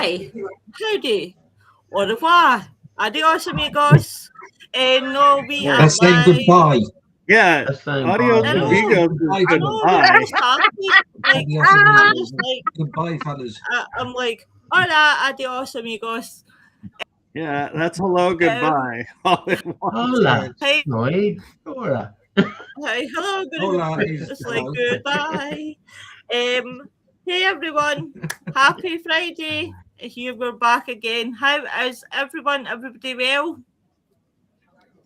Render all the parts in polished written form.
Hi, howdy, au revoir, adios amigos, and no, we are That's saying live. goodbye. Yeah, That's saying adios bye. I know. amigos Goodbye, is I know, goodbye. I started, like, Adios, I'm amigos. just like, Goodbye, fellas. I'm like, hola, adios amigos. Yeah, that's hello, goodbye. All in one. Hola. Hey, No, Hola. hey, hello, Hola, it's like goodbye. Hey everyone, happy Friday. Here we're back again. How is everyone? Everybody well?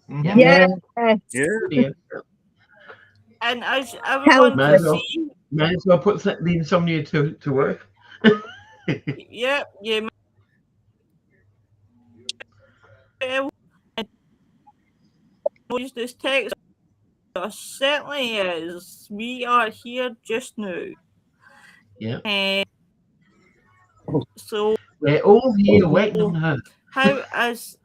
Mhm. Yeah. Yeah. And as everyone May can as well. see, May as well put the insomnia to work. yeah, you well. And use this text. There certainly is. We are here just now. Yeah. So We're all here waiting on her. how is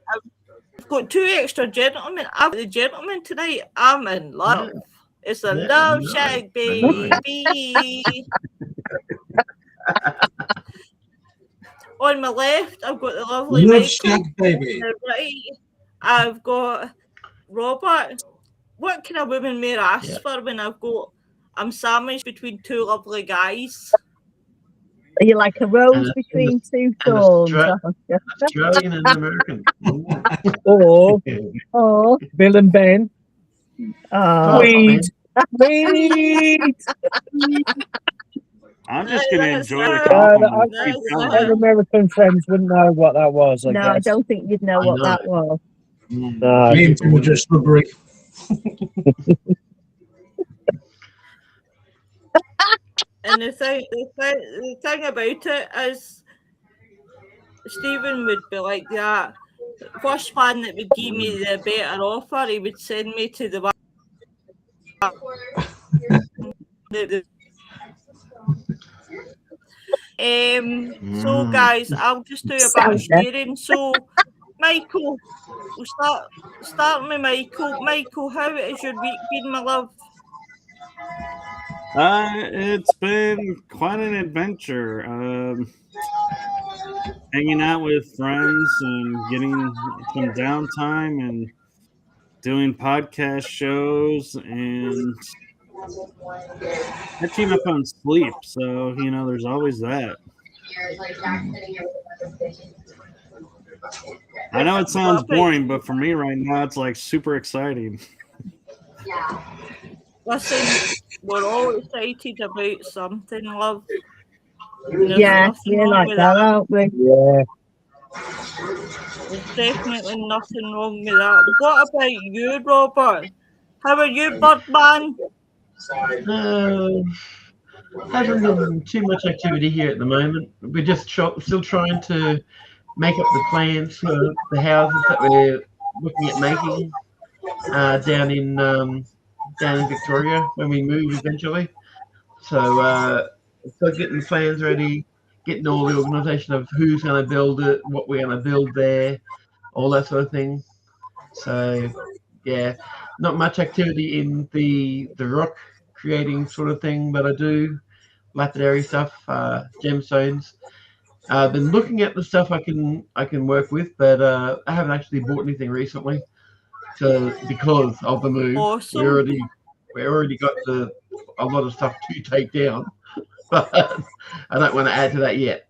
I've got two extra gentlemen. I've got the gentleman tonight. I'm in love. Yeah. It's a Yeah, love nice. shack, Nice. baby. On my left, I've got the lovely Love Michael. shack, baby. On the right, I've got Robert. What kind of woman may I ask for when I'm sandwiched between two lovely guys? Are you like a rose between two thorns? Australian and American. or Bill and Ben. Oh, Sweet. I'm just going to enjoy the Our compliment. American friends wouldn't know what that was, I no, guess. I don't think you'd know what that was. No. Me and Tim were just rubbery. And the thing about it is, Stephen would be like that. First one that would give me the better offer, he would send me to the So guys, I'll just do a bit of sharing. So Michael, we'll start with Michael. Michael, how has your week been, my love? It's been quite an adventure. Hanging out with friends and getting some downtime and doing podcast shows and catching up on sleep. So, there's always that. I know it sounds boring, but for me right now, it's like super exciting. Listen, we're all excited about something, love. Yeah, you're like that, aren't we? Yeah. There's definitely nothing wrong with that. What about you, Robert? How are you, Birdman? Hasn't been too much activity here at the moment. We're just still trying to make up the plans for the houses that we're looking at making down in Victoria when we move eventually. So still getting the plans ready, getting all the organisation of who's going to build it, what we're going to build there, all that sort of thing. So yeah, not much activity in the rock creating sort of thing, but I do lapidary stuff, gemstones. I've been looking at the stuff I can work with, but I haven't actually bought anything recently. So because of the move, Awesome. we already got a lot of stuff to take down, but I don't want to add to that yet.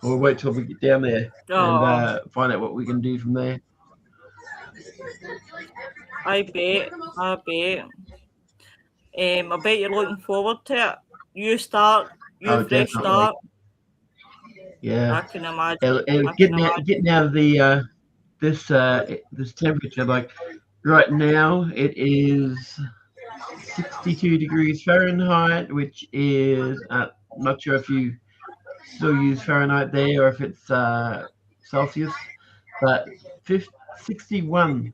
We'll wait till we get down there and find out what we can do from there. I bet. I bet you're looking forward to it. You start, fresh definitely. start. Yeah, I can imagine. Getting out of the this temperature. Like right now, it is 62 degrees Fahrenheit, which is not sure if you still use Fahrenheit there or if it's Celsius, but 61.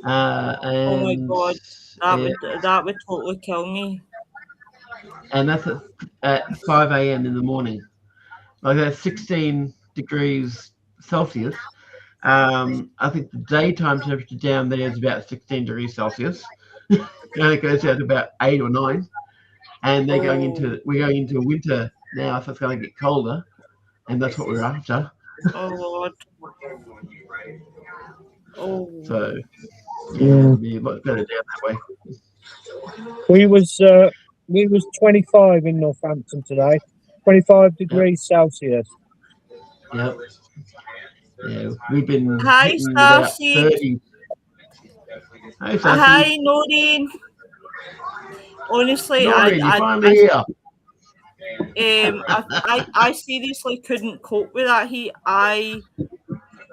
Oh my god, that would totally kill me. And that's at 5 a.m. in the morning. Like that's 16 degrees Celsius. I think the daytime temperature down there is about 16 degrees Celsius. And it goes down to about 8 or 9. And we're going into winter now, so it's going to get colder. and that's what we're after. Oh Lord. Oh. So yeah, it'll be a lot better down that way. We was 25 in Northampton today. 25 degrees Celsius. Yep. Yeah, we've been Hi, hitting about Starseed. 30. Hey, Sassy. Hi, Noreen. Honestly, Noreen, you're finally here. I seriously couldn't cope with that heat. I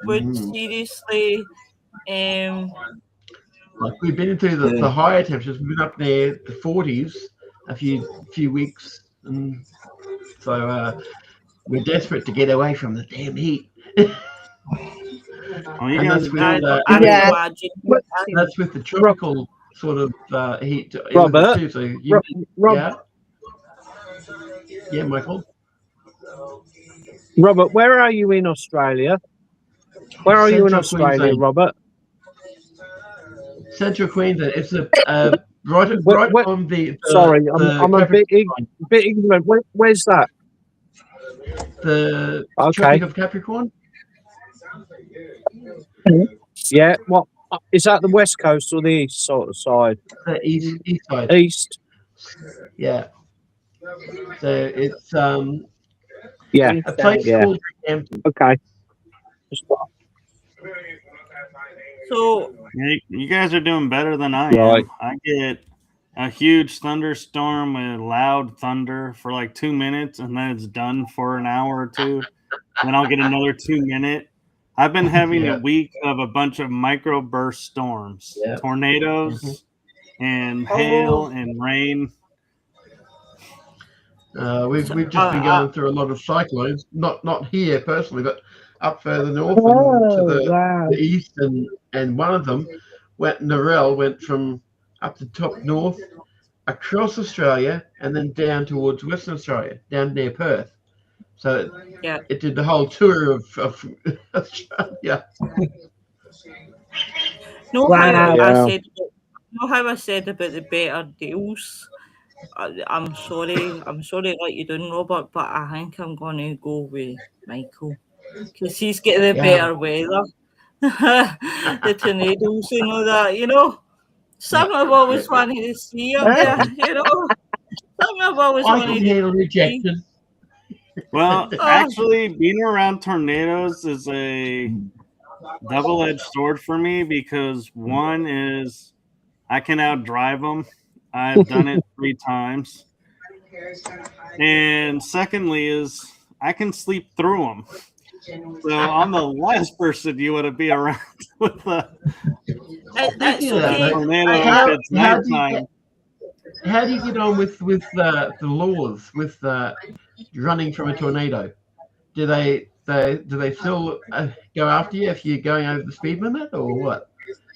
would seriously Like we've been into the higher temperatures. We've been up there the 40s a few weeks, and so we're desperate to get away from the damn heat. Oh, you And guys that's are with, doing I that's, can Yeah. imagine. that's with the tropical sort of heat in Robert, too. So you, yeah, Michael. Robert, where are you in Australia? Where are you in Central Australia, Queensland. Robert? Central Queensland. It's a right Where- on the Sorry, the I'm a bit Capricorn, ignorant. Where's that? the Okay. Tropic of Capricorn. Yeah. What is that? The west coast or the east sort of side? The east side. East. Yeah. So it's Yeah. a place Yeah. called Hampton. Okay. So You guys are doing better than I Right. am. I get a huge thunderstorm with loud thunder for like 2 minutes, and then it's done for an hour or two. Then I'll get another 2 minute. I've been having Yeah. a week of a bunch of microburst storms, Yeah. tornadoes, and hail and rain. We've just been going through a lot of cyclones. Not here personally, but up further north and to the east, and one of them went from up the top north across Australia and then down towards Western Australia, down near Perth. So it did the whole tour of Australia. know how I said about the better deals. I'm sorry like you done, Robert, but I think I'm gonna go with Michael because he's getting the better weather. The tornadoes and all that, you know. Some I've always wanted to see up there, you know. Some I've always I wanted can to handle see. rejection. Well, actually, being around tornadoes is a double-edged sword for me because one is I can outdrive them. I've done it 3 times. And secondly is I can sleep through them. So I'm the last person you want to be around with a tornado if it's nighttime. How do you get on with the laws with running from a tornado? Do they still go after you if you're going over the speed limit or what?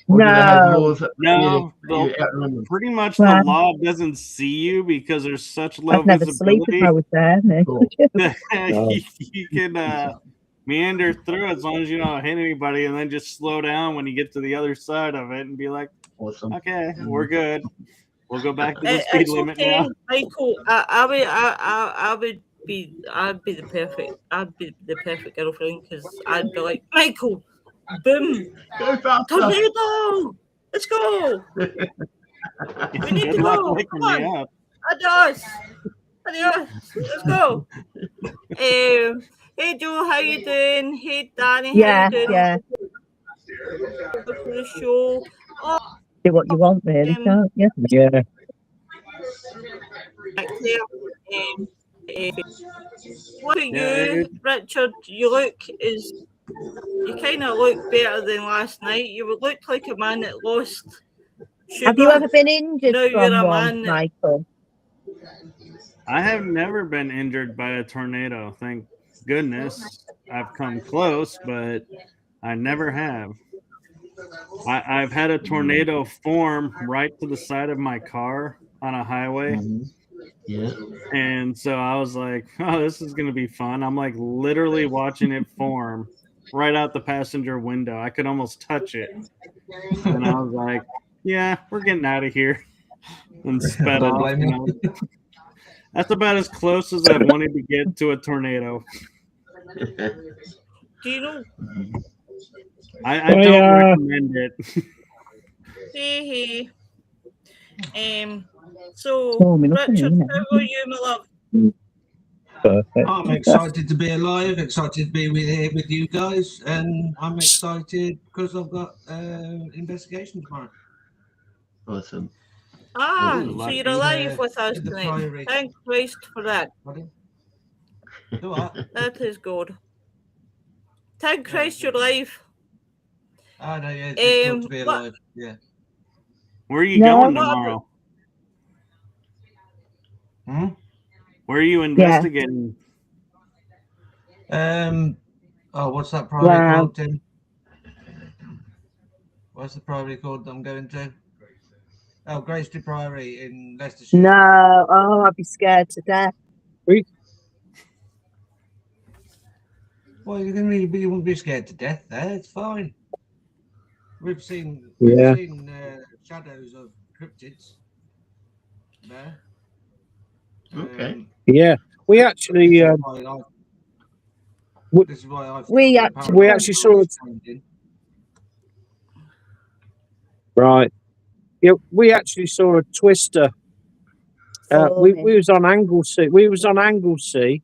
Or do they have laws that No, you outrun them? pretty much the law doesn't see you because there's such low I'd never sleep visibility. if I was there. No. Cool. You can meander through as long as you don't hit anybody, and then just slow down when you get to the other side of it and be like, awesome. Okay, we're good. We'll go back to the speed limit now. Michael, I'd be the perfect girlfriend because I'd be like, Michael, boom, go faster, tornado, let's go. We need to go. Come on, adios, let's go. Hey Joe, how you doing? Hey Danny, how you doing? Yeah. For the show. Do what you want, really, can't you? Yeah. What about you, Richard? You kind of look better than last night. You looked like a man that lost sugar. Have you ever been injured Now from you're a one, man Michael? I have never been injured by a tornado. Thank goodness. I've come close, but I never have. I've had a tornado form right to the side of my car on a highway. Yeah. And so I was like, oh, this is going to be fun. I'm like literally watching it form right out the passenger window. I could almost touch it. And I was like, yeah, we're getting out of here. And sped off. You. That's about as close as I've wanted to get to a tornado. Do you know? I don't recommend it. Hey. So, Oh, me nothing, Richard, you know. how are you, my love? Perfect. I'm excited to be alive, excited to be here with you guys, and I'm excited because I've got investigation tomorrow. Awesome. Ah, Ooh, so you're lucky. alive with us In the tonight. Priory. Thank Christ for that. Pardon? Do what? That is good. Thank Yeah, Christ you're alive. Oh, no, yeah, it's just good to be What? alive. Yeah. Where are you No. going What tomorrow? Hmm? Where are you investigating? What's that priory Wow. called, Tim? What's the priory called that I'm going to? Oh, Graceby Priory in Leicestershire. No. Oh, I'd be scared to death. Well, you wouldn't be scared to death there. It's fine. We've seen shadows of cryptids there. Okay. Yeah, we actually This is why I've We actually saw it. Right. Yeah, we actually saw a twister. We was on Anglesey. We was on Anglesey,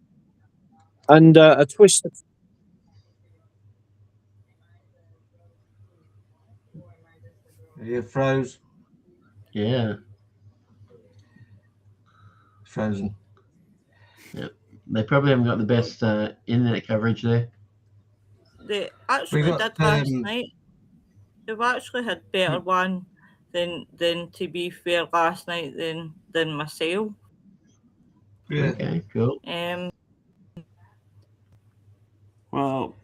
and a twister. You froze. Yeah. Frozen. Yep. They probably haven't got the best internet coverage there. they actually We got, did last night. They've actually had better one than to be fair last night than myself. Yeah. Okay, cool. Well,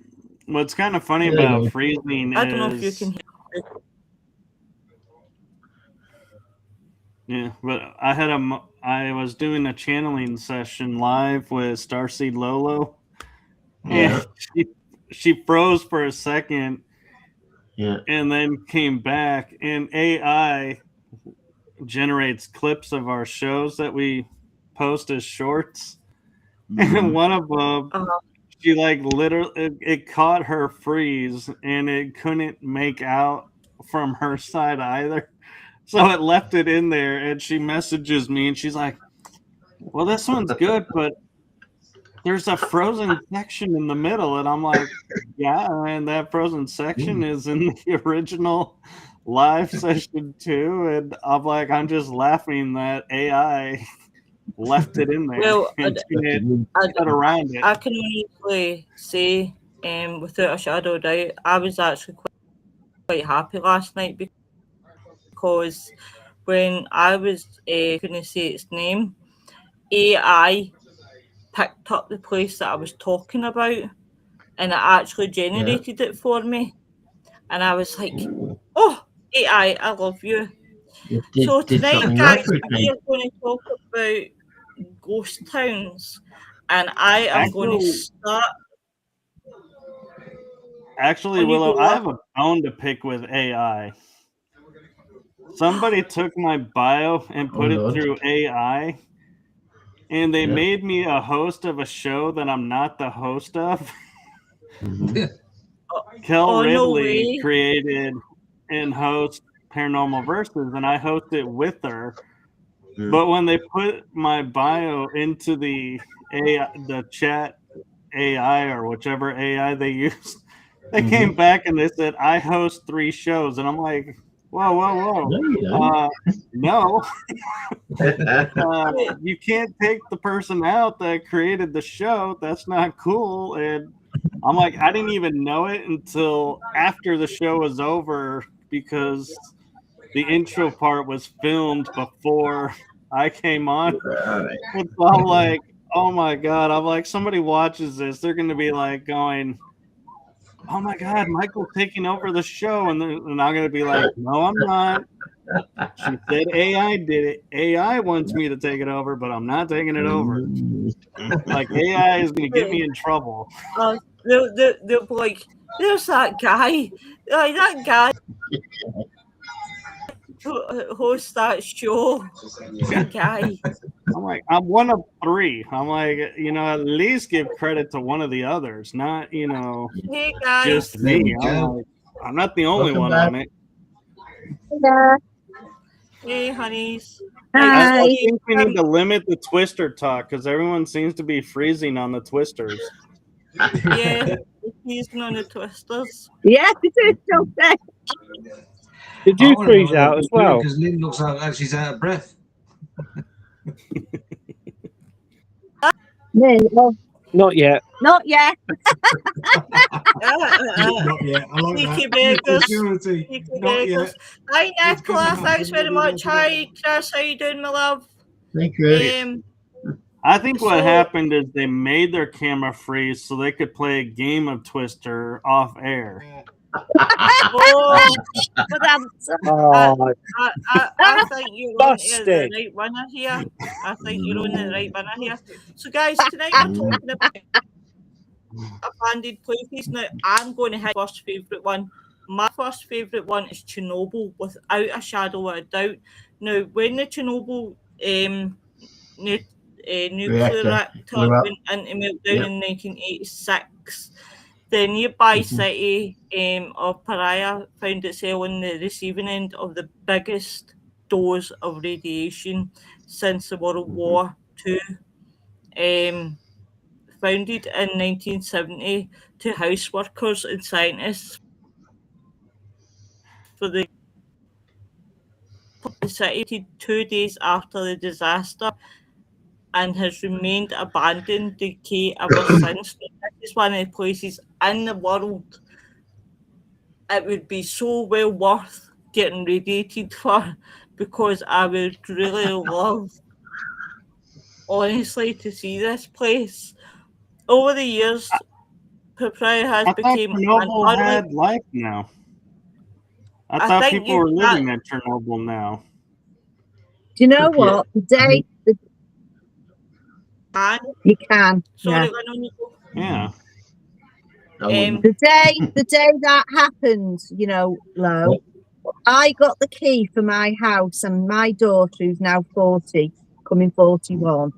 what's kind of funny Yeah, about no. freezing I don't know if you is can hear me. yeah, but I was doing a channeling session live with Starseed Lolo, Yeah. and she froze for a second, Yeah. and then came back, and AI generates clips of our shows that we post as shorts, and one of them, she like literally it caught her freeze, and it couldn't make out from her side either, so it left it in there, and she messages me, and she's like, well, this one's good, but there's a frozen section in the middle, and I'm like, yeah, and that frozen section is in the original live session too, and I'm like, I'm just laughing that AI left it in there. Well, and got around it. I can honestly say, without a shadow of doubt, I was actually quite happy last night because when I was going to say its name, AI picked up the place that I was talking about, and it actually generated it for me, and I was like, oh, AI, I love you. So tonight, guys, we are going to talk about ghost towns, and I am going to start. Actually, Willow, I have a bone to pick with AI. Somebody took my bio and put it through AI, and they made me a host of a show that I'm not the host of. Kel Ridley created and hosts Paranormal Versus, and I host it with her. But when they put my bio into the chat AI or whichever AI they used, they came back and they said, I host 3 shows. And I'm like, whoa. No. You can't take the person out that created the show. That's not cool. And I'm like, I didn't even know it until after the show was over because the intro part was filmed before I came on. And so I'm like, oh my God. I'm like, somebody watches this. They're going to be like going, oh my God, Michael's taking over the show. And I'm going to be like, no, I'm not. She said AI did it. AI wants me to take it over, but I'm not taking it over. Like, AI is going to get me in trouble. They'll be like, there's that guy. Like, that guy who hosts that show. That guy. I'm like, I'm one of three. I'm like, at least give credit to one of the others, not, Hey guys. just There me. we I'm go. like, I'm not the only Welcome one back. on it. Yeah. Hey honeys. I Hi. think we need to limit the twister talk because everyone seems to be freezing on the twisters. Yeah, he's on the twisters. Yes, it is, don't they? Did you freeze out as well? Because Lynn looks like she's out of breath. No, well, Not yet. not yet. Not yet. I like Sneaky that. beggars. Security. Sneaky Not beggars. yet. Hi It's gonna Nicola, happen, thanks very maybe much. later. Hi Chris, how you doing, my love? Thank you. I think what So- happened is they made their camera freeze so they could play a game of Twister off air. Oh, Good answer. Oh, I think you're on to the Busted. right winner here. I think you're on the right winner here. So, guys, tonight we're talking about abandoned places. Now, I'm going to hit my first favourite one. My first favourite one is Chernobyl, without a shadow of a doubt. Now, when the Chernobyl nuclear reactor blew up. went into meltdown Yep. in 1986, the nearby Mhm. city of Paria found itself on the receiving end of the biggest dose of radiation since the World War II. Founded in 1970 to house workers and scientists for the city 2 days after the disaster, and has remained abandoned decay ever since. This is one of the places in the world it would be so well worth getting radiated for, because I would really love, honestly, to see this place. Over the years, Paria has I thought become an Chernobyl utterly... had life now. I I thought think people were living at Chernobyl now. Do you know Could be what? The day can. you can. Sorry, Yeah. Lennon, you go. Yeah. I wouldn't. The day that happened, Lo, I got the key for my house, and my daughter, who's now 40, coming 41,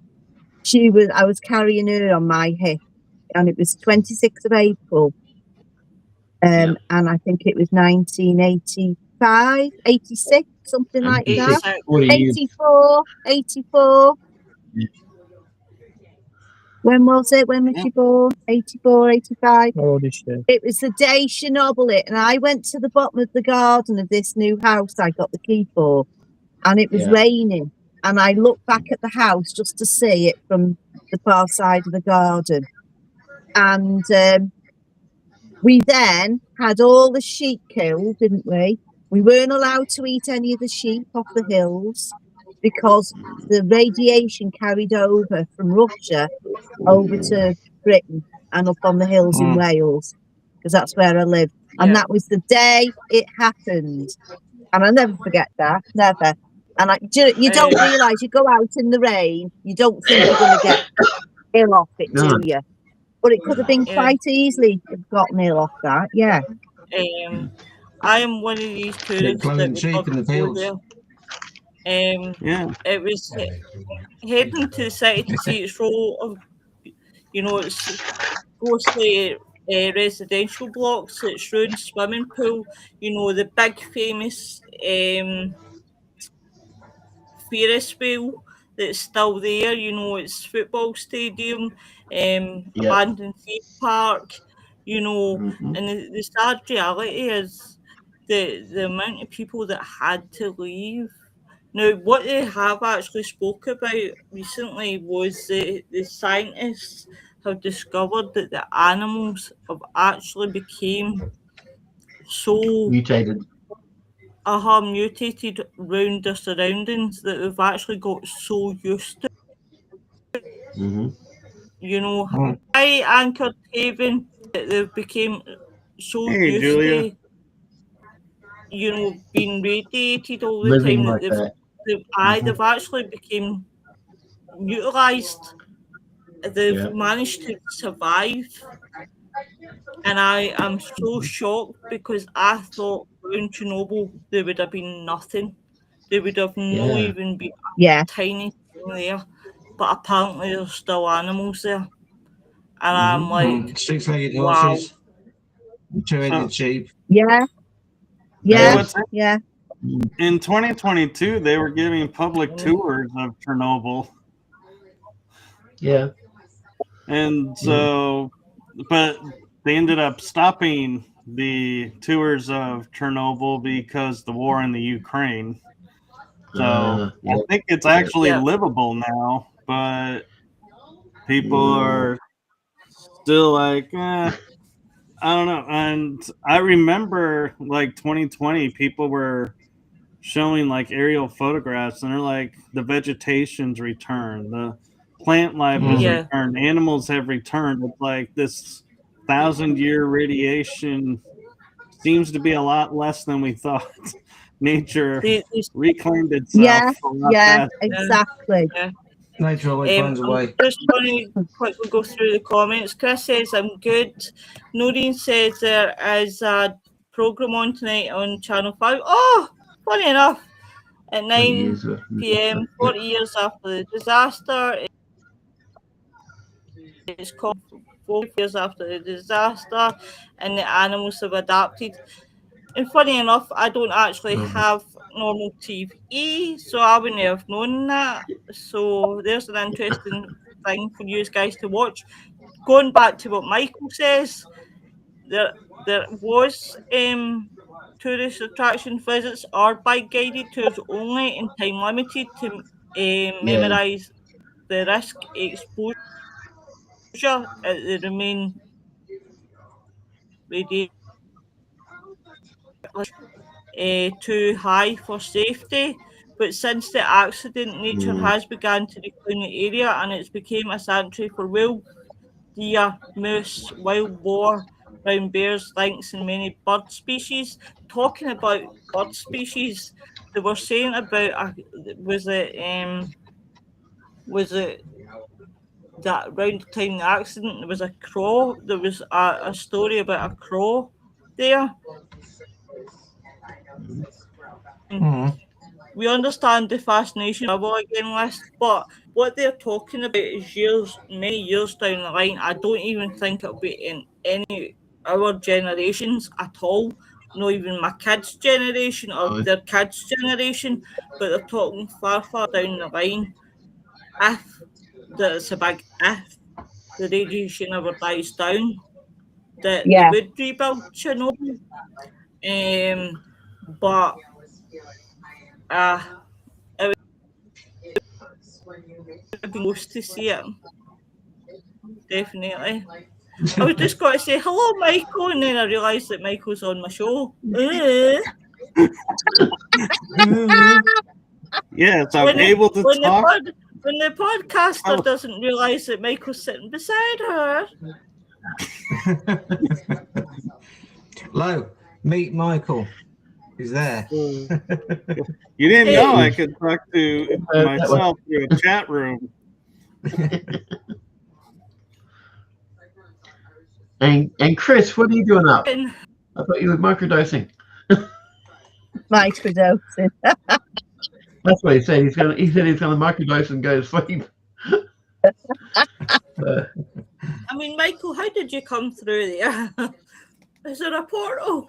I was carrying her on my hip, and it was 26th of April. And I think it was 1985, 86, something like that. 40 years. 84. Yeah. When was it? When was she born? 84, 85. oh, this shit. It was the day Chernobyl hit, and I went to the bottom of the garden of this new house I got the key for, and it was Yeah. raining, and I looked back at the house just to see it from the far side of the garden. And we then had all the sheep killed, didn't we? We weren't allowed to eat any of the sheep off the hills because the radiation carried over from Russia over to Britain and up on the hills in Wales, because that's where I live. And Yeah. that was the day it happened. And I'll never forget that, never. And you don't realise, you go out in the rain, you don't think you're going to get ill off it, No. do you? But it could have been Yeah. quite easily gotten ill off that, yeah. I am one of these tourists that cloning would sheep love in the to go fields. there. Yeah. It was heading to the city to see its role of, it's ghostly residential blocks, its ruined swimming pool, the big famous Ferris wheel that's still there, its football stadium, abandoned theme park, Mhm. and the sad reality is the amount of people that had to leave. Now, what they have actually spoke about recently was the scientists have discovered that the animals have actually became so Mutated. mutated around their surroundings that they've actually got so used to, Mm-hmm. high anchored haven, that they've became so Hey, used Julia. to, being radiated all the Living time like that that. they've actually become utilised. They've managed to survive, and I am so shocked because I thought around Chernobyl there would have been nothing. There would have no Yeah. even been Yeah. a tiny thing there. but apparently there's still animals there. And I'm like, six-legged wow. horses, two-headed sheep. Yeah. Yeah. In 2022, they were giving public tours of Chernobyl. Yeah. And so, but they ended up stopping the tours of Chernobyl because the war in the Ukraine. So I think it's actually livable now, but people are still like, I don't know. And I remember like 2020, people were showing like aerial photographs, and they're like, the vegetation's returned, the plant life has returned, animals have returned. It's like this 1,000-year radiation seems to be a lot less than we thought. Nature reclaimed itself. Exactly. Yeah. Nature always finds a way. Just want to quickly go through the comments. Chris says, I'm good. Noreen says there is a programme on tonight on Channel 5. Oh, funny enough, at 9 p.m, 40 years after the disaster. It's called 4 years after the disaster, and the animals have adapted. And funny enough, I don't actually have normal TV, so I wouldn't have known that. So there's an interesting thing for you guys to watch. Going back to what Michael says, there was tourist attraction visits are by guided tours only and time limited to minimise the risk exposure at the remain radiation too high for safety. But since the accident, nature has begun to reclaim the area, and it's become a sanctuary for wild deer, moose, wild boar, brown bears, lynx, and many bird species. Talking about bird species, they were saying about was it that around the time of the accident there was a crow. There was a story about a crow there. We understand the fascination of travel again list, but what they're talking about is many years down the line. I don't even think it'll be in any our generations at all. Not even my kids' generation or their kids' generation, but they're talking far down the line. If there's a big if the radiation ever dies down, that they would rebuild Chernobyl. But it would be close to see it. Definitely. I was just going to say hello, Michael, and then I realised that Michael's on my show. Yes, I'm able to talk. When the podcaster doesn't realise that Michael's sitting beside her. Hello, meet Michael. He's there. You didn't know I could talk to myself through a chat room. And Chris, what are you doing up? I thought you were microdosing. Microdosing. That's what he said. He said he's going to microdose and go to sleep. I mean, Michael, how did you come through there? Is there a portal?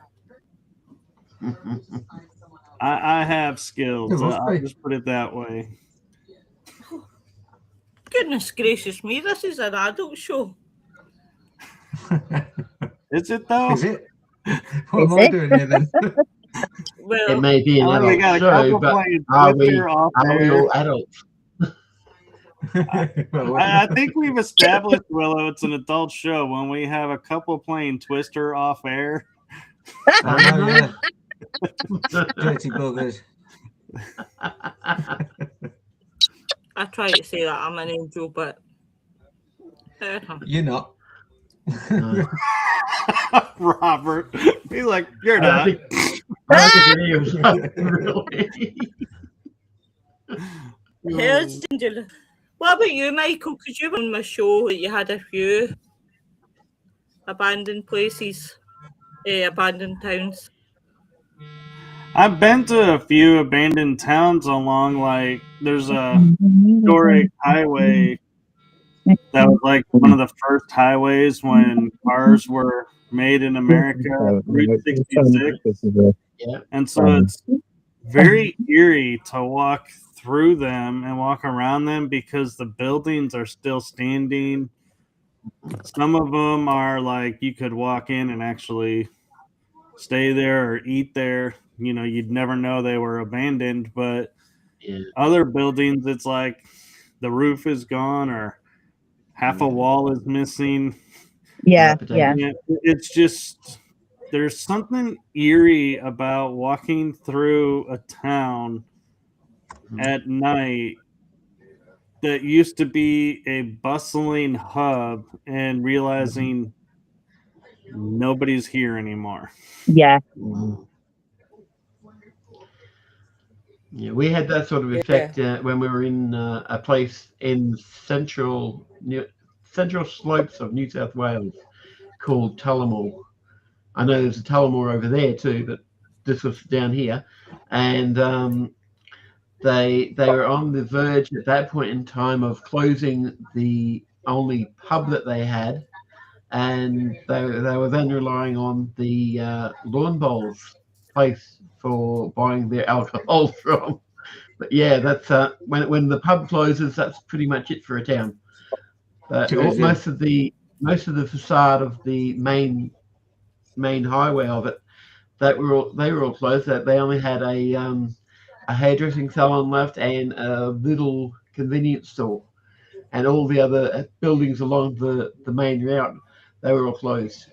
I have skills. I'll just put it that way. Goodness gracious me, this is an adult show. Is it though? Is it? What am I doing here then? Well, it may be an adult show, but are we all adults? I think we've established, Willow, it's an adult show when we have a couple playing Twister off air. I know, yeah. Dirty buggers. I try to say that I'm an angel, but you're not. Robert, he's like, you're not. I think it is. Really. What about you, Michael? Because you were on my show that you had a few abandoned places, abandoned towns. I've been to a few abandoned towns along, like, there's a historic highway that was like one of the first highways when cars were made in America, Route 66. Yeah. And so it's very eerie to walk through them and walk around them because the buildings are still standing. Some of them are like you could walk in and actually stay there or eat there. You know, you'd never know they were abandoned, but Yeah. other buildings, it's like the roof is gone or half a wall is missing. Yeah. It's just, there's something eerie about walking through a town at night that used to be a bustling hub and realizing nobody's here anymore. Yeah. Yeah, we had that sort of effect when we were in a place in central slopes of New South Wales called Tullamore. I know there's a Tullamore over there too, but this was down here, and they were on the verge at that point in time of closing the only pub that they had, and they were then relying on the lawn bowls place for buying their alcohol from. But yeah, that's when the pub closes, that's pretty much it for a town. But most of the facade of the main highway of it, they were all closed. That they only had a hairdressing salon left and a little convenience store, and all the other buildings along the main route, they were all closed.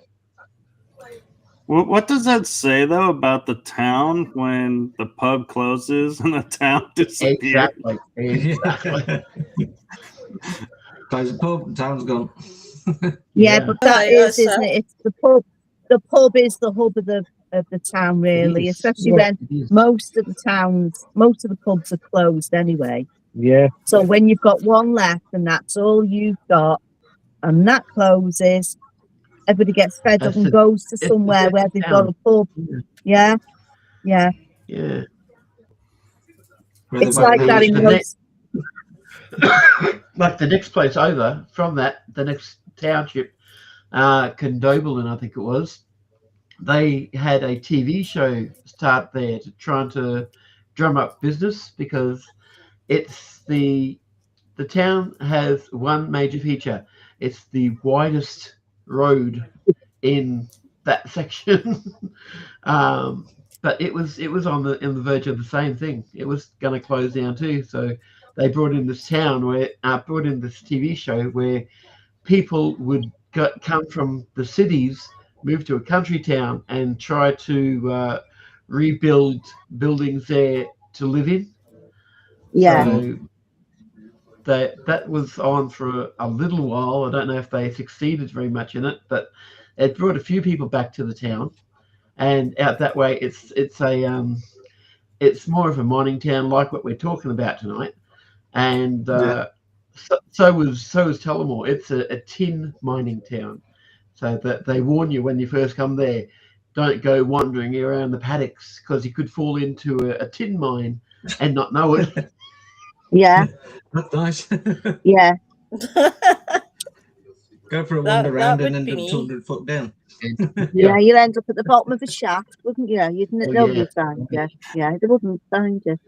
What does that say though about the town when the pub closes and the town disappears? Exactly. Close the pub, the town's gone. Yeah, but that is, isn't it? It's the pub. The pub is the hub of the town, really. Especially when most of the pubs are closed anyway. Yeah. So when you've got one left and that's all you've got, and that closes, everybody gets fed up and goes to somewhere where they've got a pub. Yeah. It's like that in most. Like the next place over from that, the next township, Condobolin, I think it was, they had a TV show start there to try to drum up business because it's the town has one major feature. It's the widest road in that section. But it was on the verge of the same thing. It was going to close down too. So they brought in this TV show where people would come from the cities, move to a country town, and try to rebuild buildings there to live in. Yeah. So that was on for a little while. I don't know if they succeeded very much in it, but it brought a few people back to the town, and out that way, it's more of a mining town like what we're talking about tonight, and so was Tullamore. It's a tin mining town, so that they warn you when you first come there, don't go wandering around the paddocks because you could fall into a tin mine and not know it. Yeah. That's nice. Yeah. Go for a wander around and end up me. 200 foot down. Yeah, you'll end up at the bottom of a shaft, wouldn't you? Nobody would find you. Yeah, they wouldn't find you.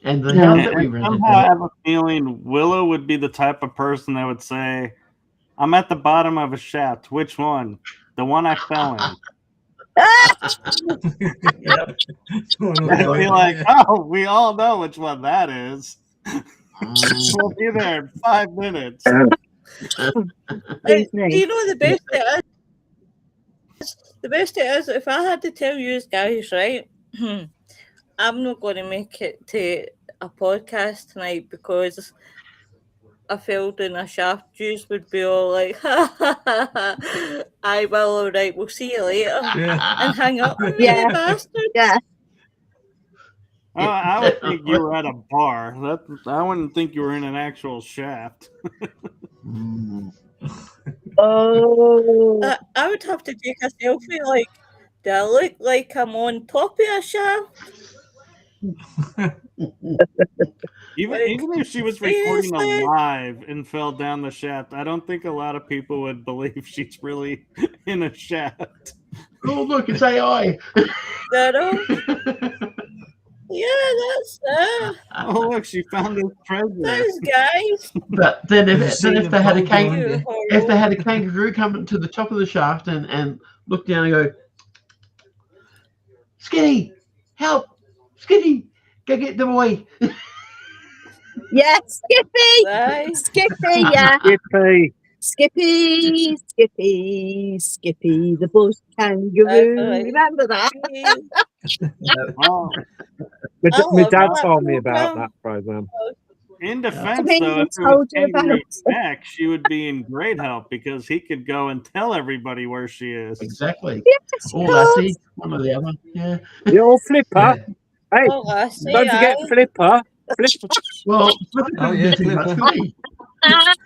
And the house that we rented. Somehow I have a feeling Willow would be the type of person that would say, I'm at the bottom of a shaft. Which one? The one I fell in. I'd be like, oh, we all know which one that is. We'll be there in 5 minutes. Do you know the best it is? The best it is, if I had to tell you guys, right, I'm not going to make it to a podcast tonight because I fell in a shaft. Jews would be all like, ha ha ha ha. I will, all right, we'll see you later. And hang up on me, you bastard. Yeah. I would think you were at a bar. I wouldn't think you were in an actual shaft. Oh. I would have to take a selfie like Do I look like I'm on top of a shaft? Even if she was recording Seriously? alive and fell down the shaft, I don't think a lot of people would believe she's really in a shaft. Oh, look, it's AI. Daryl? Yeah, that's Oh, look, she found this treasure. those guys. But then You if see they them had a both kangaroo, behind you. if they had a kangaroo come to the top of the shaft and look down and go, Skinny, help, Skinny, go get the boy. Yeah, Skippy! Aye. Skippy, yeah. Yippee. Skippy, Skippy, Skippy, the bush kangaroo. Aye. Remember that? Oh, I My love dad that told me about program. that program. in I defense, mean, though, he if it was told you about Kangaroo it. Jack, she would be in great help because he could go and tell everybody where she is. Exactly. Yes, Or of Lassie, course. one or the other. Yeah. Your Flipper. Hey, Oh, Lassie, don't forget aye. Flipper. Flipper, Well, Flipper Oh, couldn't yeah, do too much, Flipper.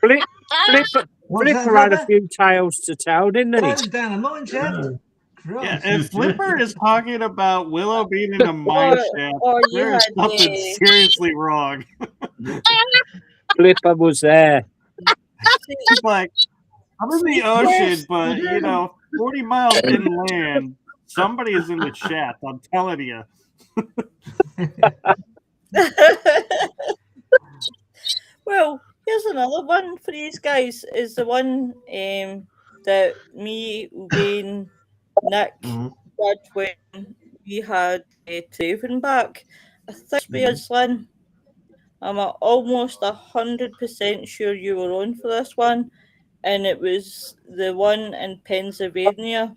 could he? Flipper, What's that, Flipper had a Flipper? few tales to tell, didn't he? Throws down a mine shaft. No. Yeah, Christ. if Flipper is talking about Willow being in a mine shaft, Or you there is had something seriously wrong. Flipper was there. She's like, I'm in the ocean, but 40 miles inland, somebody is in the shaft. I'm telling you. Well, here's another one for these guys. Is the one that me, Wayne, Nick Mhm. did when we had Traven back. I think we had Lynn. I'm almost 100% sure you were on for this one, and it was the one in Pennsylvania.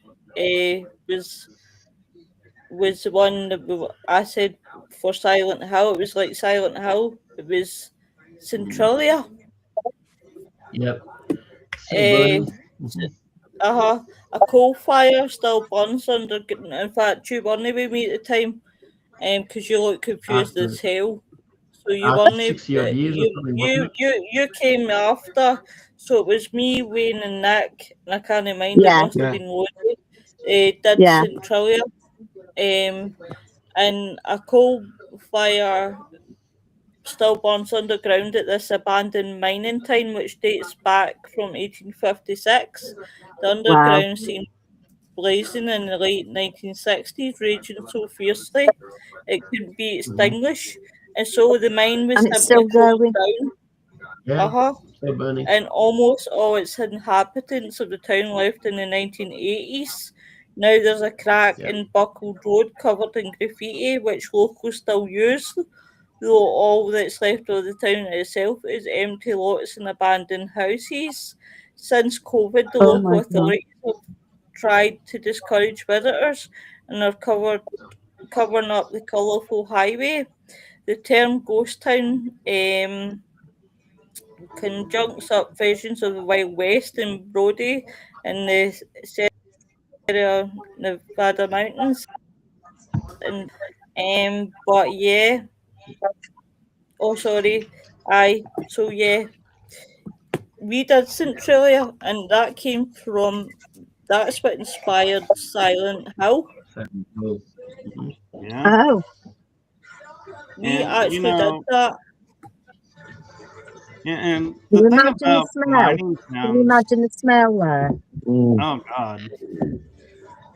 Was the one that I said for Silent Hill. It was like Silent Hill. It was Centralia. Yep. Still Uh, burning. Mhm. a coal fire still burns under. In fact, you weren't with me at the time, because you looked confused After as hell. So you after weren't. 60 odd years or something, wasn't it? You came after. So it was me, Wayne, and Nick, and I can't mind. It Yeah, must have Yeah. been Lodi. Did yeah. Centralia, and a coal fire still burns underground at this abandoned mining town, which dates back from 1856. The Wow. underground scene blazing in the late 1960s, raging so fiercely it couldn't be extinguished, and so the mine was And it's simply still closed going. down. Yeah, still burning. And almost all its inhabitants of the town left in the 1980s. Now there's a crack Yep. in Buckled Road covered in graffiti, which locals still use, though all that's left of the town itself is empty lots and abandoned houses. Since COVID, the Oh local my God. authorities have tried to discourage visitors and are covering up the colourful highway. The term ghost town conjuncts up versions of the Wild West and Brody in the Sierra Nevada mountains. And but yeah, oh sorry, so yeah, we did Centralia, and that came from that's what inspired Silent Hill. Mhm. Yeah. Oh, We And, actually did that. yeah, and can the you thing imagine the about smell? mining Can you towns, imagine the smell there? oh God.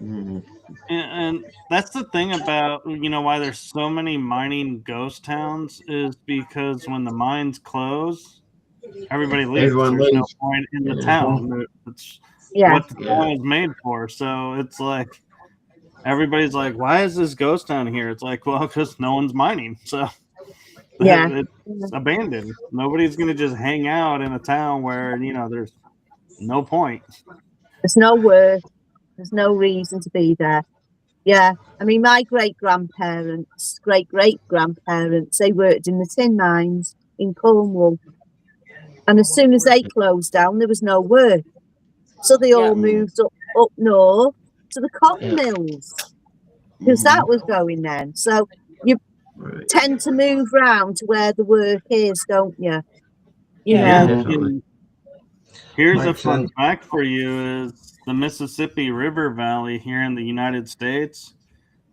Mhm. And that's the thing about why there's so many mining ghost towns is because when the mines close, everybody leaves. Everyone There's no leaves. point in the Yeah. town. It's Yeah. what the Yeah. town is made for. So it's like everybody's like, "Why is this ghost town here?" It's like, well, because no one's mining, so Yeah. it's abandoned. Nobody's gonna just hang out in a town where there's no point. There's no word. There's no reason to be there. Yeah. I mean, my great grandparents, great grandparents, they worked in the tin mines in Cornwall. And as soon as they closed down, there was no work. So they all moved up north to the cotton mills because that was going then. So you Right. tend to move round to where the work is, don't you? You Yeah. know. Definitely. Here's a Makes fun sense. fact for you: is the Mississippi River Valley here in the United States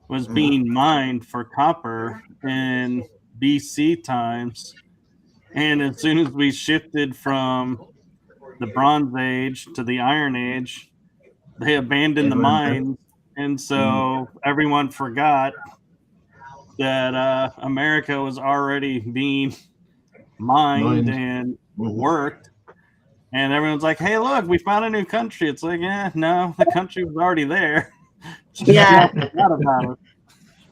was being mined for copper in BC times, and as soon as we shifted from the Bronze Age to the Iron Age, they abandoned the mines, and so everyone forgot that America was already being mined and worked. And everyone's like, "Hey, look, we found a new country." It's like, no, the country was already there. Yeah. Forgot about it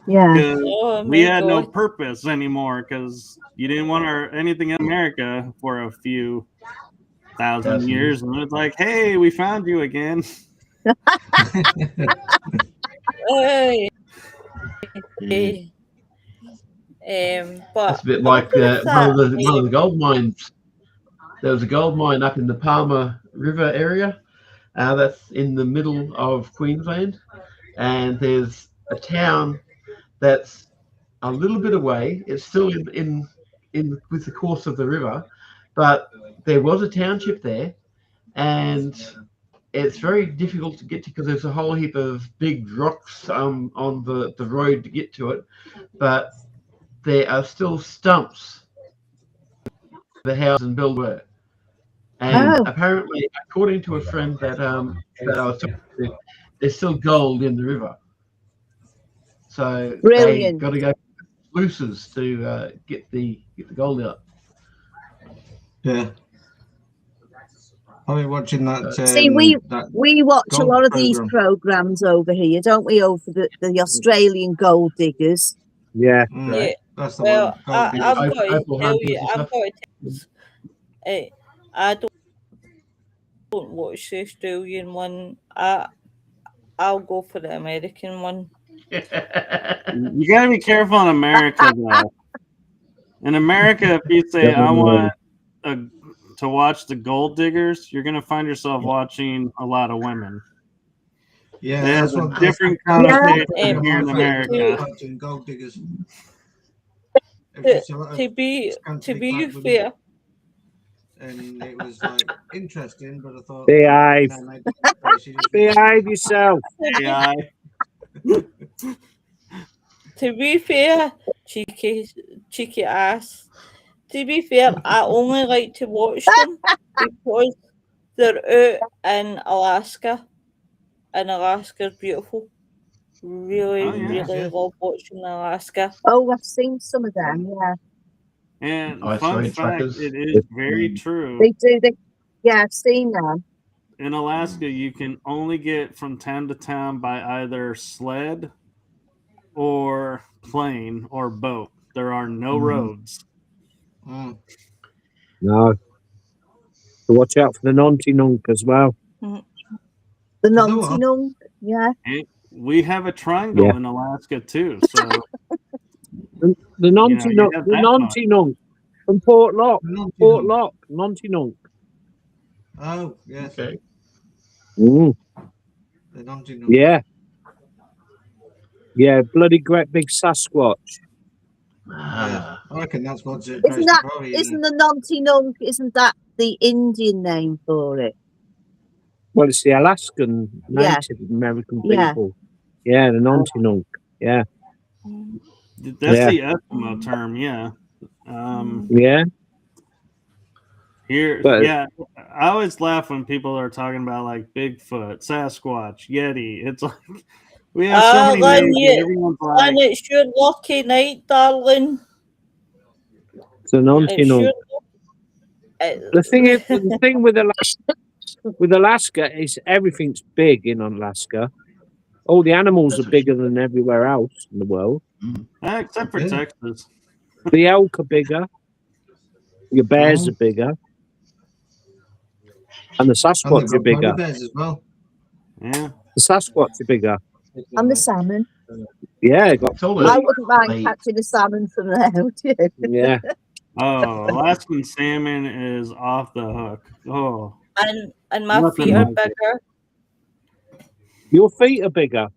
Yeah. because Oh we my had no God. purpose anymore because you didn't want anything in America for a few thousand years, and it's like, "Hey, we found you again." Hey. But That's a bit I like wonder if one that. of the gold mines. There was a gold mine up in the Palmer River area. That's in the middle of Queensland, and there's a town that's a little bit away. It's still in with the course of the river, but there was a township there, and it's very difficult to get to because there's a whole heap of big rocks on the road to get to it, but there are still stumps the house and build were. And Oh. apparently, according to a friend that I was talking to, there's still gold in the river. So they Brilliant. got to go sluices to get the gold out. Yeah. I've been watching that. See, we watch a gold lot of these program. programs over here, don't we? Over the Australian gold diggers. Yeah. Yeah. That's the Well, one. Gold I've diggers. got to Opal tell hunters you, and I've stuff. got to tell you, I don't watch the Australian one. I'll go for the American one. You gotta be careful in America, though. In America, if you say I want to watch the gold diggers, you're gonna find yourself watching a lot of women. Yeah, They have that's a what different that's connotation Yeah. here in America. watching gold diggers. To be fair, and it was like interesting, but I thought Behave. no, mate, she just Behave yourself. AI. to be fair, cheeky ass. To be fair, I only like to watch them because they're out in Alaska, and Alaska's beautiful. Really, Oh, yeah. really love watching Alaska. Oh, I've seen some of them. Yeah, And Ice fun road fact, truckers. it is very true. they do. Yeah, I've seen them. In Alaska, you can only get from town to town by either sled or plane or boat. There are no roads. Mm. No. So watch out for the Nonty Nunk as well. The the Nonty what? Nunk. Yeah. And we have a triangle in Alaska too. So The Nonty you Nunk. have The that Nonty Nunk from Port Lock. Nonty Port Nunk. Lock. Nonty Nunk. Oh, yes. Okay. Mm. The Nonty Nunk. Yeah. Yeah, bloody great big Sasquatch. Yeah. I reckon that's what's it. Isn't the Nonty Nunk? Isn't that the Indian name for it? Well, it's the Alaskan Yeah. Native American Yeah. people. Yeah, the Nonty Nunk. Yeah. That's Yeah. the Eskimo term, yeah. Yeah. Here, But- yeah, I always laugh when people are talking about like Bigfoot, Sasquatch, Yeti. It's like we have so many names. And everyone's like, And it's your lucky night, darling. It's a Nonty It's Nunk. your... The thing is, the thing with Alaska is everything's big in Alaska. All the animals are bigger than everywhere else in the world. except for Texas. The elk are bigger. Your bears are bigger. And the Sasquatch are bigger. Bears as well. Yeah. The Sasquatch are bigger. And the salmon. Yeah, I wouldn't mind catching a salmon from there, would you? Yeah. Oh, Alaskan salmon is off the hook. Oh. And my Nothing feet are like it. bigger. Your feet are bigger.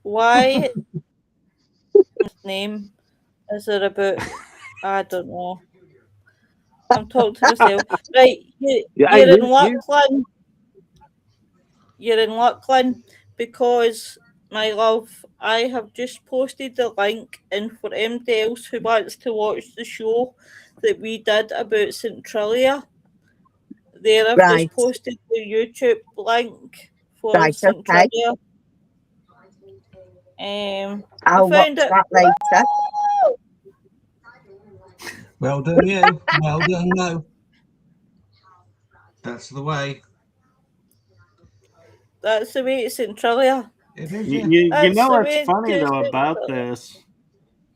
Why? His name is it about? I don't know. I'm talking to myself. Right, Yeah, you're in you- Lachlan. You're in Lachlan because, my love, I have just posted the link, and for anybody else who wants to watch the show that we did about Centralia, there I've Right. just posted the YouTube link for Right, okay. Centralia. I I'll watch found it. that later. Well done, you. Well done, no. That's the way. That's the way it's Centralia. It is, You, yeah. you That's know the what's way funny to though about Centralia. this?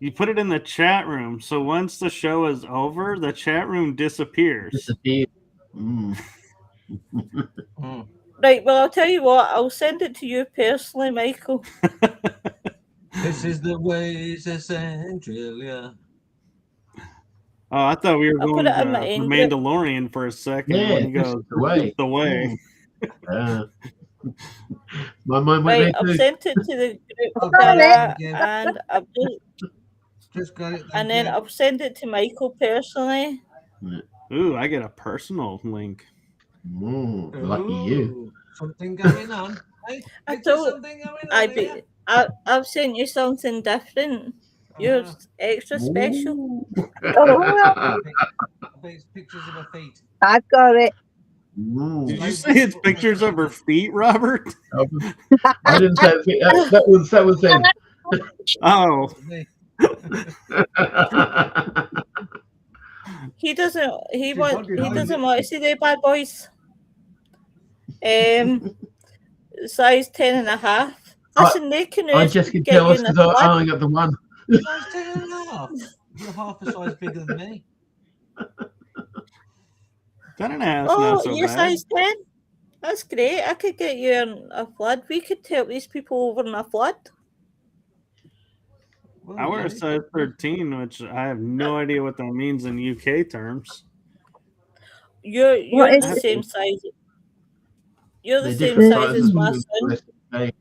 You put it in the chat room, so once the show is over, the chat room disappears. Disappear. Mm. Right, well, I'll tell you what, I'll send it to you personally, Michael. This is the way to Centralia. Oh, I thought we were I'll put going it in my to The end. Mandalorian for a second Yeah, when he this goes is the way. the way. My mind went Right, there I've too. sent it to the group I've got it, chat, thank you. and Just got it, thank and then you. I've sent it to Michael personally. Ooh, I get a personal link. Ooh, lucky you. Ooh, something going on. Hey, I is there told- something going on here? I've sent you something different. You're extra special. Ooh. I think it's pictures of her feet. I've got it. Ooh. Did you say it's pictures of her feet, Robert? I didn't say it. That was them. Oh, He doesn't. He She's want. hiding He behind doesn't it. want to see the bad boys. Size 10.5. Listen, they can I just can get tell you us in the because I flood. only got the one. Size 10.5. You're half a size bigger than me. 10.5 is Oh, not so you're bad. size 10. That's great. I could get you in a flood. We could help these people over in a flood. Well, I wear a size 13, which I have no idea what that means in UK terms. You're is the it? same size. You're the They're same different size as my sizes. son. Okay.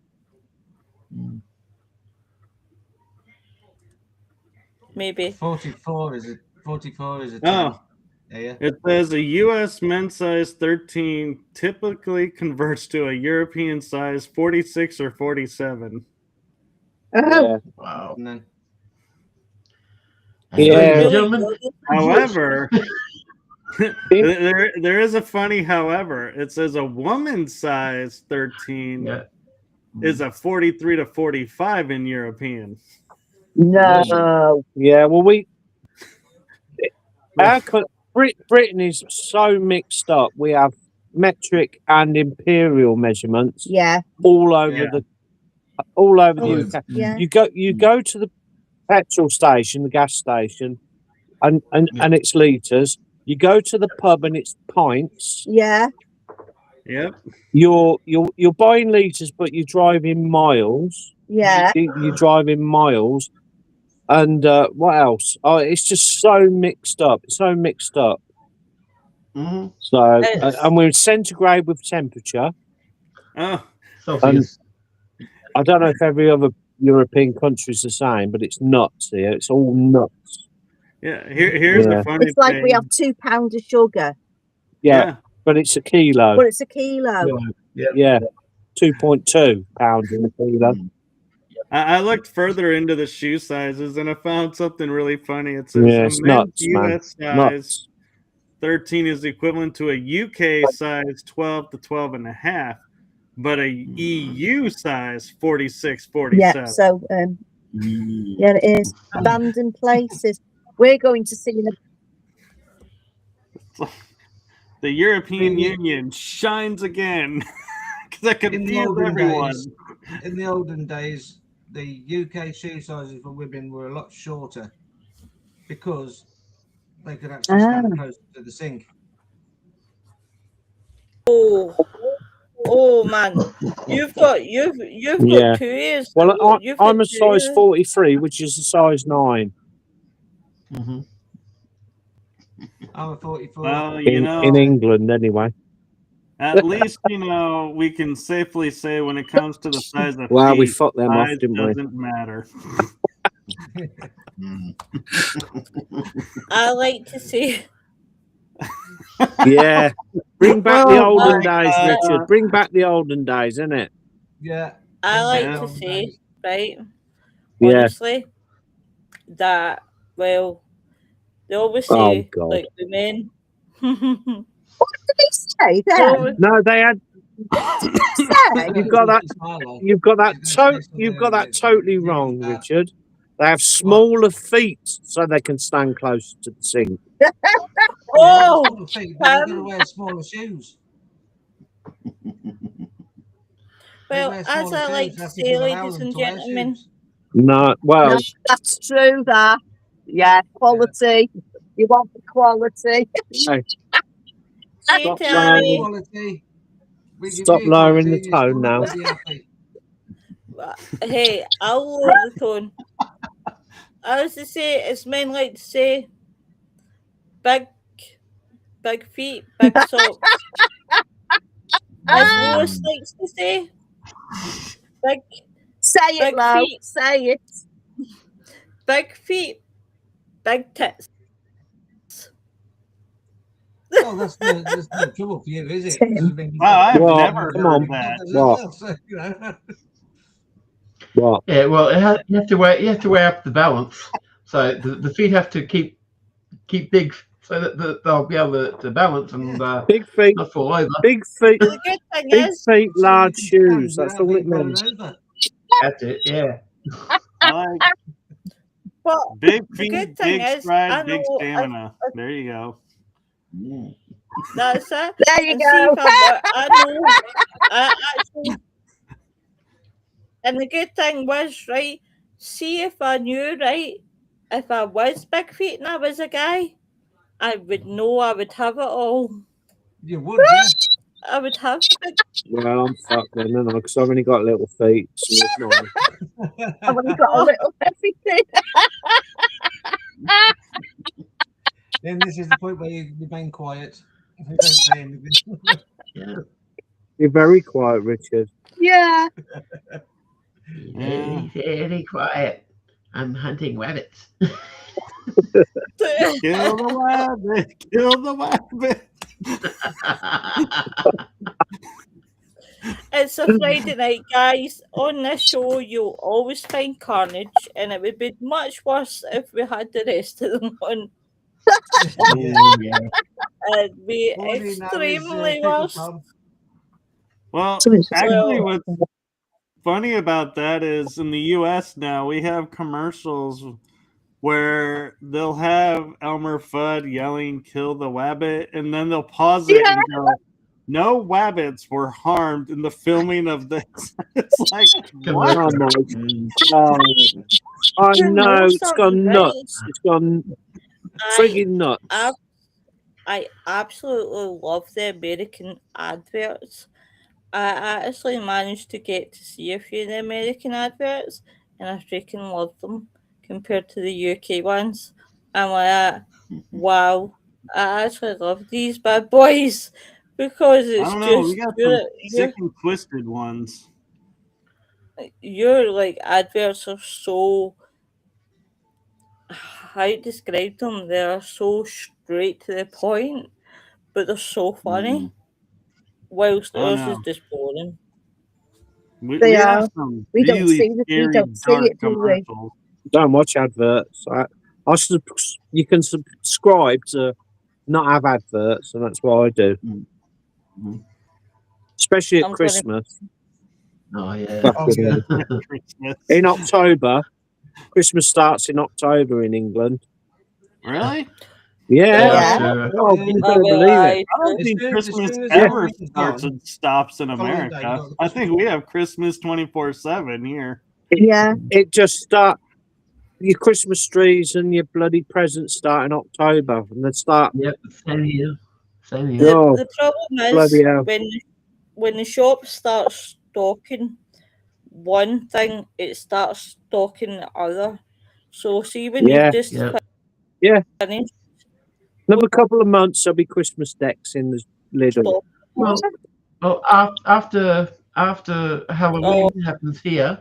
Maybe. 44 is a 10. Oh, Yeah. it says a US men's size 13 typically converts to a European size 46 or 47. Yeah. Wow. And then And Yeah. ladies and Really, gentlemen, However, there is a funny however. It says a woman's size 13 yeah. is a 43 to 45 in European. No. Yeah, well, Britain is so mixed up. We have metric and imperial measurements Yeah. all over Yeah. the Oh, UK. Yeah. You go to the petrol station, the gas station, and it's litres. You go to the pub and it's pints. Yeah. Yep. You're buying litres, but you're driving miles. Yeah. You're driving miles. And what else? Oh, it's just so mixed up. So mixed up. Mm-hmm. So, Yes. and we're centigrade with temperature. Oh, Celsius. I don't know if every other European country is the same, but it's nuts here. It's all nuts. yeah. Here's Yeah. a funny It's like thing. we have 2 pounds of sugar, Yeah, but it's a kilo. but it's a kilo. Yeah, 2.2 pounds in a kilo. I looked further into the shoe sizes and I found something really funny. It says Yeah, a it's men's nuts, man. US size Nuts. 13 is equivalent to a UK size 12 to 12.5, but a EU size 46, 47. Yeah. So, yeah, it is. Abandoned places. We're going to see The European Union shines again because I confuse everyone. In the olden days, the UK shoe sizes for women were a lot shorter because they could actually stand closer to the sink. Oh man, you've got Yeah. 2 years. Well, You've got I'm a 2 size years. 43, which is a size 9 Mm-hmm. I'm a 44. Well, you know, in England, anyway. at least you know we can safely say when it comes to the size of Well, we feet, fucked them off, size didn't we? doesn't matter. I like to say Yeah. Bring back the Oh, olden my days, God. Richard. Bring back the olden days, innit? Yeah. I like Yeah. to say, right, Yeah. honestly, that, well, they always Oh, say, God. like, the men. What did he say They then? always- No, they had. Say? You've got that. You've got that. You've got that totally Yeah, wrong, that. Richard. They have smaller feet so they can stand close to the sink. Oh, Smaller feet, but they've got to wear smaller shoes. They well, wear as smaller I shoes. like to That's say, because allow ladies them and to wear gentlemen, shoes. No, well, No, that's true, that. Yeah, quality. You want the quality. hey, say Stop to lying. Annie, Quality. We give Stop you lowering quality, the you're still tone not now. going to be happy. hey, I'll lower the tone. I was to say, as men like to say, big feet, big socks. As Lois likes to say, big Say it, big Lo. feet, Say it. big tits. Well, there's no trouble for you, is it? Tim. Wow, I've What? never Come heard on. that. What? So, you know. What? Yeah, well, you have to weigh up the balance. So the feet have to keep big, so that they'll be able to balance and Big feet. not fall over. Big feet. The good thing Big is, feet, So large you can shoes. stand That's without all it being blown means. over. That's it. Yeah. I like but big the feet, good thing big is, I stride, big know stamina. There you go. that's it. There you And see go. if I know, I actually, and the good thing was, right, see if I knew, right, if I was big feet and I was a guy, I would know I would have it all. You would, yeah. I would have the big. Well, I'm fucked then, aren't I? Because I've only got little feet. So it's not. I've only got a little everything. Then this is the point where you remain quiet. You don't say anything. Yeah. You're very quiet, Richard. Yeah. Yeah. Very quiet. I'm hunting rabbits. Kill the rabbit. Kill the rabbit. It's a Friday night, guys. On this show, you'll always find carnage, and it would be much worse if we had the rest of them on. Yeah. It'd be All you know is, extremely Pickle worse. Tom. Well, actually, what's funny about that is in the U.S. now we have commercials where they'll have Elmer Fudd yelling "Kill the Wabbit," and then they'll pause it and go, "No wabbits were harmed in the filming of this." It's like, what? Oh my God. I You know know, it's something, gone right? nuts. It's gone frigging nuts. I absolutely love the American adverts. I actually managed to get to see a few of the American adverts, and I freaking love them compared to the UK ones. I'm like, wow, I actually love these bad boys because I it's don't know. We just got some sick and twisted ones. your like adverts are so. How you describe them? They are so straight to the point, but they're so funny. Whilst I ours is know. just boring. They We are. have some We don't really see it. We scary, don't see dark it, do we? commercials. Don't watch adverts. You can subscribe to not have adverts, and that's what I do. Especially at I'm gonna- Christmas. Oh yeah. Fucking hell. Christmas. In October, Christmas starts in October in England. Really? Yeah. Yeah. Sure. Oh, you better believe it. I don't As think soon- as soon Christmas as ever everything's starts gone, and stops in following day, you America. got the I Christmas think we one. have Christmas 24/7 here. Yeah. It just start your Christmas trees and your bloody presents start in October, and they start. Yep. Same here. Same here. The, Oh, the problem bloody is hell. when the shop starts stocking one thing, it starts stocking the other. So see when Yeah. you've just Yep. Yeah. finished Another couple of months, there'll be Christmas decks in the Lidl. Well, after Halloween happens here,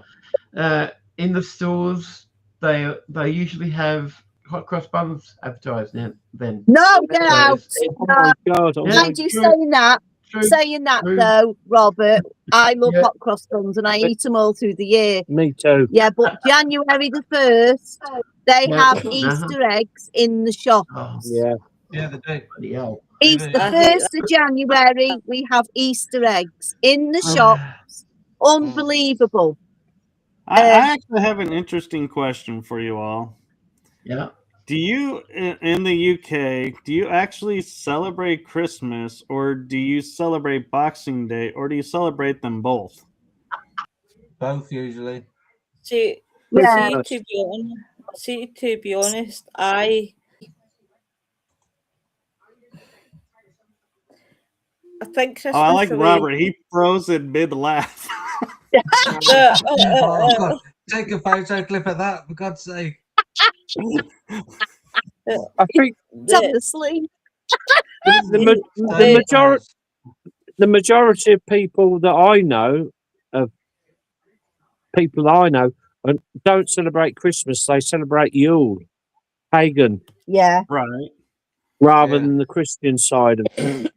in the stores they usually have hot cross buns advertised now. Then No, get So out. it's- Oh my God! Oh Yeah. my Mind you, true, saying that, true. though, Robert, I love Yeah. hot cross buns and I eat them all through the year. Me too. Yeah, but January the 1st, they Yeah. have Uh-huh. Easter eggs in the shop. Oh, Yeah. Yeah, they do. bloody hell. Easter, the I hate 1st of January, we have Easter eggs in the Oh. shops. Unbelievable. I actually have an interesting question for you all. Yeah. Do you, in the UK, do you actually celebrate Christmas, or do you celebrate Boxing Day, or do you celebrate them both? Both usually. See, Yeah. to be honest, I think Christmas. Oh, I like away. Robert. He froze in mid laugh. Oh, God. Take a photo clip of that, for God's sake. I think Honestly. the majority of people that I know, don't celebrate Christmas. They celebrate Yule, pagan, Yeah. Right. rather than the Christian side of it,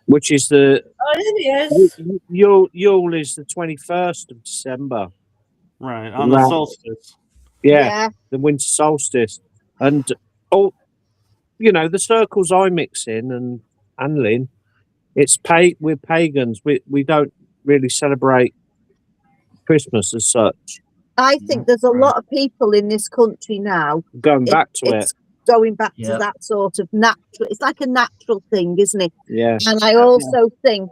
which is the Oh, it is. Yule is the 21st of December. Right. On the Right. solstice. Yeah, the winter solstice, and all the circles I mix in, and Lynn, we're pagans. We don't really celebrate Christmas as such. I think there's a lot of people in this country now Going back to it. it's going back to Yeah. that sort of natural. It's like a natural thing, isn't it? Yeah. And I also think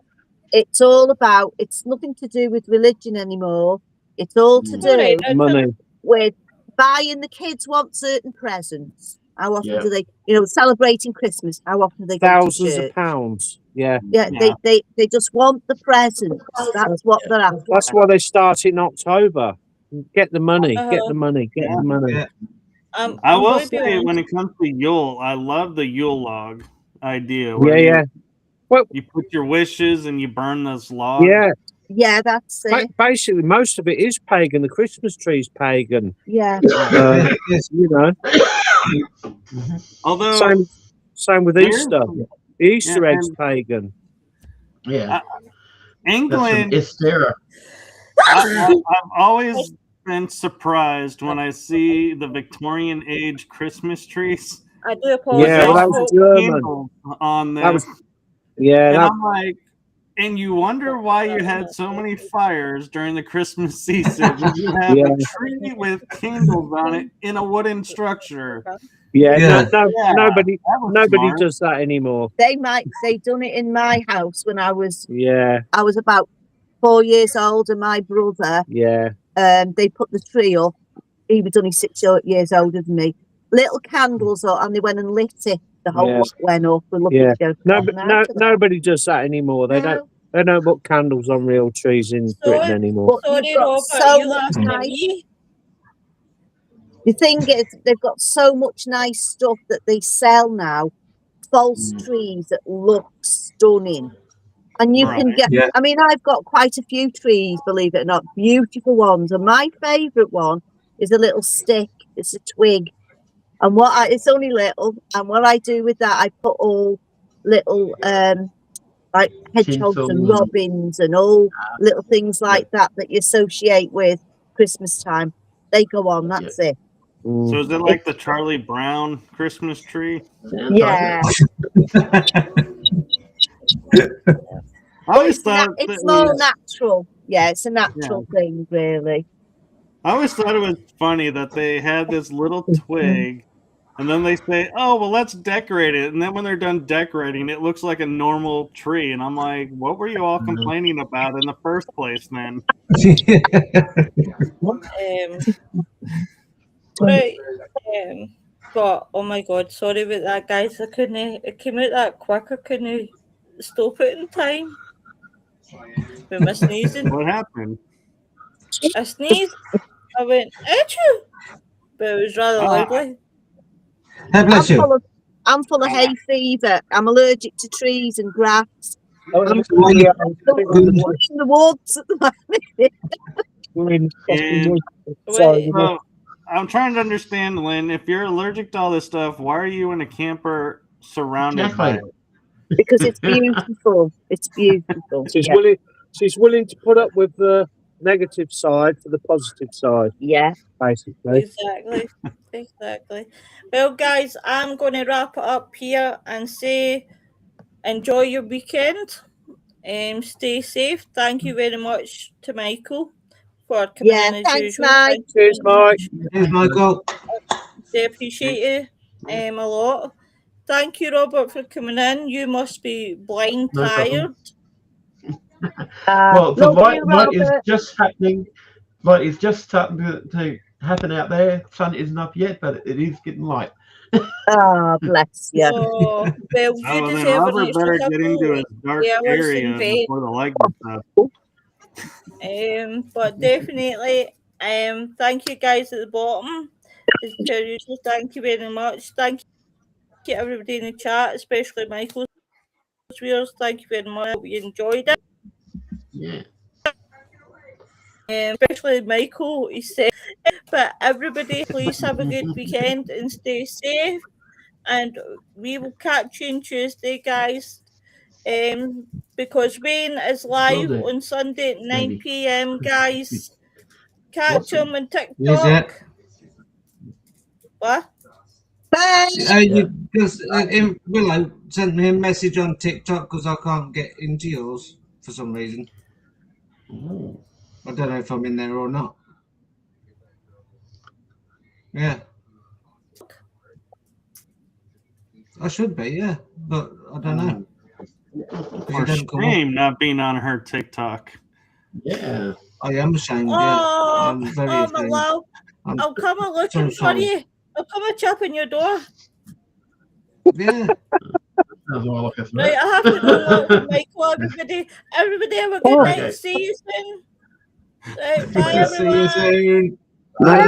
it's all about. It's nothing to do with religion anymore. It's all to do Alright, now Money. with buying the kids want certain presents. How often Yeah. do they, celebrating Christmas? How often do they go Thousands to of church? pounds. Yeah. Yeah, Yeah. they just want the presents. That's what they're after. That's why they start in October. Get the money. Get the Uh-huh. money. Get the money. Yeah. I I'm will gonna be say, honest. when it comes to Yule, I love the Yule log idea. Yeah. Where Yeah. Well, you put your wishes and you burn this log. yeah. Yeah, that's it. Basically, most of it is pagan. The Christmas tree's pagan. Yeah. Yes. Although Same with There's- Easter. The Easter Yeah, egg's pagan. Yeah. That's from England, Estera. I've always been surprised when I see the Victorian age Christmas trees. I do apologize. Yeah, well, that was German. Candles on That them. was, yeah, And that, I'm like, and you wonder why you had so many fires during the Christmas season. You have Yeah. a tree with candles on it in a wooden structure. yeah. Yeah. Yeah, Nobody that was nobody smart. does that anymore. They done it in my house when I was Yeah, about 4 years old, and my brother, yeah. they put the tree up. He was only 6 years older than me. Little candles up, and they went and lit it. The whole Yeah. lot went up. We're lucky Yeah. to go. Nobody does that anymore. They don't put candles on real trees in Britain anymore. But Sorry, you've got Robert, so you much laughing at nice. me? The thing is, they've got so much nice stuff that they sell now. False trees that look stunning. And you can Right. get, Yeah. I mean, I've got quite a few trees, believe it or not, beautiful ones. And my favourite one is a little stick. It's a twig. And it's only little. And what I do with that, I put all little, like hedgehogs and Tinsel. robins and all little things like that you associate with Christmas time. They go on, that's it. Mm. So is it like the Charlie Brown Christmas tree? Sounds Yeah. I always thought It's more natural. Yeah, it's a natural thing, really. I always thought it was funny that they had this little twig, and then they say, "Oh, well, let's decorate it." And then when they're done decorating, it looks like a normal tree. And I'm like, "What were you all complaining about in the first place, then?" Right. But oh my god, sorry about that, guys. It came out that quick. I couldn't stop it in time. With my sneezing. What happened? I sneezed. I went, achoo! But it was rather loudly. God bless you. I'm full of hay fever. I'm allergic to trees and grass. Oh, I'm in the woods at the moment. And Sorry. well, I'm trying to understand, Lynn. If you're allergic to all this stuff, why are you in a camper surrounded by Exactly. it? Because it's beautiful. It's beautiful. She's Yeah. willing. She's willing to put up with the negative side for the positive side, Yeah. basically. Exactly. Well, guys, I'm going to wrap it up here and say enjoy your weekend. Stay safe. Thank you very much to Michael for coming Yeah. in as Thanks, usual. Mike. Thank you Cheers, very Mike. much. Here's Michael. They appreciate you a lot. Thank you, Robert, for coming in. You must be blind No tired. problem. Well, the Love you, light is Robert. just happening. Light is just starting to happen out there. Sun isn't up yet, but it is getting light. Oh, bless you. Oh, well, you Oh, then deserve an Robert extra better get into couple his dark hours in area bed. before the light gets up. But definitely, thank you guys at the bottom. As per usual, thank you very much. Thank you everybody in the chat, especially Michael's viewers. Thank you very much. I hope you enjoyed it. Yeah. Especially Michael, he said. But everybody, please have a good weekend and stay safe. And we will catch you on Tuesday, guys. Because Wayne is live do. on Sunday at 9 Maybe. p.m. Guys, catch him on Is it? TikTok. What? Bye. Willow sent me a message on TikTok because I can't get into yours for some reason. Ooh. I don't know if I'm in there or not. Yeah. I should be, yeah, but I don't know. For shame not being on her TikTok. Yeah. I am ashamed, yeah. Oh, I'm very my ashamed. love. I'll come and look in for you. I'll come and chop on your door. Yeah. That's all I look at. Right, I have to go and look with Michael, everybody. Everybody have a good night. Okay. See you soon. Right, bye, See you everyone. soon. Bye.